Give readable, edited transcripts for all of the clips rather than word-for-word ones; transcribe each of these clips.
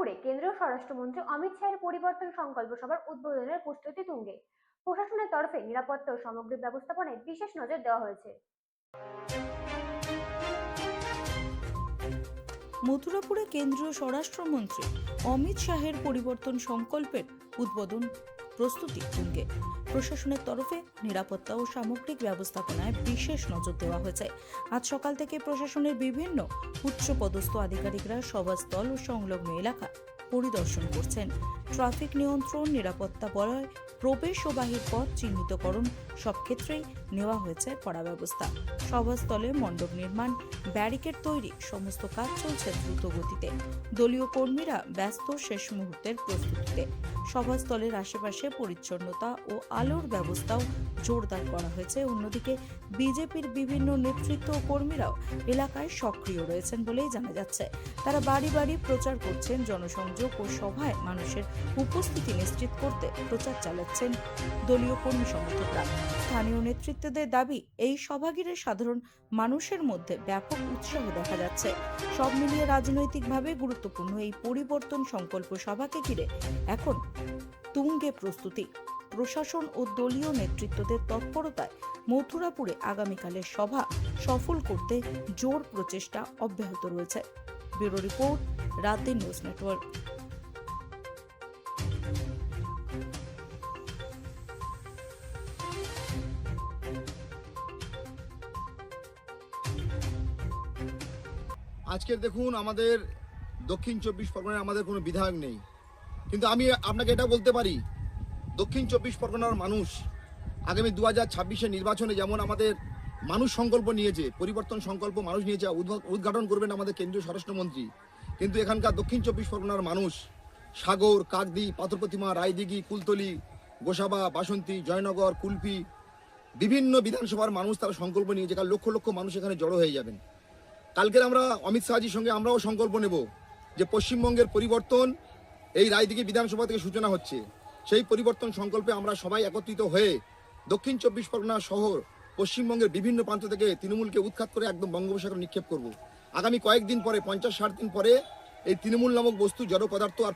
মথুরাপুরে কেন্দ্রীয় স্বরাষ্ট্রমন্ত্রী অমিত শাহের পরিবর্তন সংকল্প সভার উদ্বোধনের প্রস্তুতি তুঙ্গে। প্রশাসনের তরফে নিরাপত্তা ও সামগ্রিক ব্যবস্থাপনায় বিশেষ নজর দেওয়া হয়েছে। মথুরাপুরে কেন্দ্রীয় স্বরাষ্ট্রমন্ত্রী অমিত শাহের পরিবর্তন সংকল্পের উদ্বোধন প্রস্তুতি তুঙ্গে। প্রশাসনের তরফে নিরাপত্তা ও সামগ্রিক ব্যবস্থাপনায় বিশেষ নজর দেওয়া হয়েছে। আজ সকাল থেকে প্রশাসনের বিভিন্ন উচ্চপদস্থ আধিকারিকরা সভাস্থল ও সংলগ্ন এলাকা পরিদর্শন করছেন। ট্রাফিক নিয়ন্ত্রণ, নিরাপত্তা বলয়, প্রবেশ ও বাহির পথ চিহ্নিতকরণ সব ক্ষেত্রেই নেওয়া হয়েছে কড়া ব্যবস্থা। সভাস্থলে মণ্ডপ নির্মাণ, ব্যারিকেড তৈরি সমস্ত কাজ চলছে দ্রুত গতিতে। দলীয় কর্মীরা ব্যস্ত শেষ মুহূর্তের প্রস্তুতিতে। সভাস্থলের আশেপাশে পরিচ্ছন্নতা ও আলোর ব্যবস্থাও জোরদার করা হয়েছে। অন্যদিকে বিজেপির বিভিন্ন নেতৃত্ব ও কর্মীরাও এলাকায় সক্রিয় রয়েছেন বলেই জানা যাচ্ছে। তারা বাড়ি বাড়ি প্রচার করছেন, জনসংযোগ ও সভায় মানুষের উপস্থিতি নিশ্চিত করতে প্রচার চালাচ্ছেন দলীয় কর্মী সমর্থকরা। স্থানীয় নেতৃত্বদের দাবি, এই সভা ঘিরে সাধারণ মানুষের মধ্যে ব্যাপক উৎসাহ দেখা যাচ্ছে। সব মিলিয়ে রাজনৈতিকভাবে গুরুত্বপূর্ণ এই পরিবর্তন সংকল্প সভাকে ঘিরে এখন তুঙ্গে প্রস্তুতি। প্রশাসন ও দলীয় নেতৃত্বদের তৎপরতায় মথুরাপুরে আগামীকালের সভা সফল করতে জোর প্রচেষ্টা অব্যাহত রয়েছে। Bureau report, রাতদিন news network. আজকের দেখুন, আমাদের দক্ষিণ 24 পরগনায় আমাদের কোনো বিধায়ক নেই, কিন্তু আমি আপনাকে এটা বলতে পারি, দক্ষিণ 24 পরগনার মানুষ আগামী 2026-এর নির্বাচনে যেমন আমাদের মানুষ সংকল্প নিয়েছে, পরিবর্তন সংকল্প মানুষ নিয়েছে, উদ্ঘাটন করবেন আমাদের কেন্দ্রীয় স্বরাষ্ট্রমন্ত্রী, কিন্তু এখানকার দক্ষিণ 24 পরগনার মানুষ সাগর, কাকদ্বীপ, পাথরপ্রতিমা, রায়দিঘি, কুলতলি, গোসাবা, বাসন্তী, জয়নগর, কুলপি, বিভিন্ন বিধানসভার মানুষ তারা সংকল্প নিয়েছে। কারণ লক্ষ লক্ষ মানুষ এখানে জড়ো হয়ে যাবেন। কালকের আমরা অমিত শাহজির সঙ্গে আমরাও সংকল্প নেব যে পশ্চিমবঙ্গের পরিবর্তন এই রায়দিঘি বিধানসভা থেকে সূচনা হচ্ছে। সেই পরিবর্তন সংকল্পে আমরা সবাই একত্রিত হয়ে দক্ষিণ 24 পরগনা শহর পশ্চিমবঙ্গের বিভিন্ন প্রান্ত থেকে তৃণমূলকে উৎখাত করে একদম বঙ্গোপসাগরে নিক্ষেপ করব। আগামী কয়েকদিন পরে, 50-60 দিন পরে এই তৃণমূল নামক বস্তু, জড় পদার্থ আর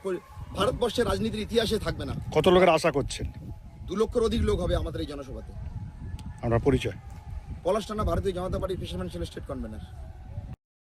ভারতবর্ষের রাজনীতির ইতিহাসে থাকবে না। কত লোকের আশা করছেন? 2 লক্ষের অধিক লোক হবে আমাদের এই জনসভাতে। আমরা পরিচয় পলাশ টানা, ভারতীয় জনতা পার্টির ফিশারম্যান সেল স্টেট কনভেনার।